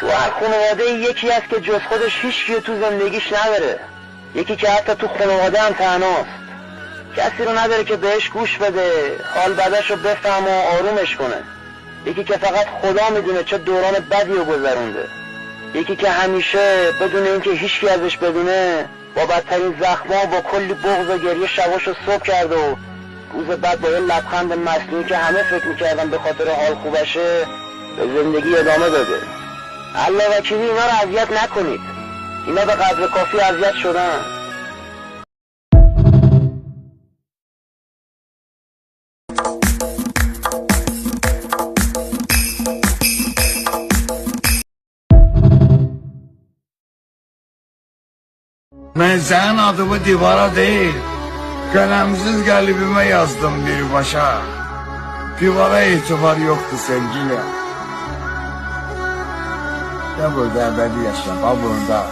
تو هر خانواده یکی هست که جز خودش هیچ تو زندگیش نداره، یکی که حتی تو خانواده هم تنهاست، کسی رو نداره که بهش گوش بده، حال بدش رو بفهم و آرومش کنه، یکی که فقط خدا میدونه چه دوران بدی رو گذرونده، یکی که همیشه بدون اینکه هیچکی ازش بدونه با بدترین زخما با کلی بغض و گریه شباشو صبح کرد و روز بعد با یه لبخند مصنوعی که همه فکر میکردن به خاطر حال خوبشه به زندگی ادامه داده. الله وکیلی اینا رو اذیت نکنید، اینا به قدر کافی اذیت شدن. Ben senin adımı divara değil, kalemsiz kalbime yazdım bir başa. Divara itibar yoktu sevgili. Ya burada ebedi yaşa, kabuğunda.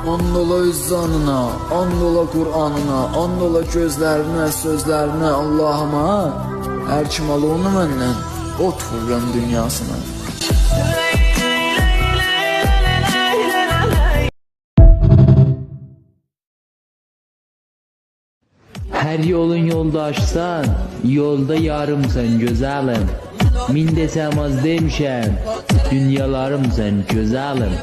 And ola öz canına, and ola Kur'anına, and ola gözlərinə, sözlərinə, Allahıma. Hər kim al onu məndən, ot vururam dünyasına. Her yolun yoldaşsan, yolda yarımsan güzelim. Min desem az demişəm, dünyalarımsan güzelim.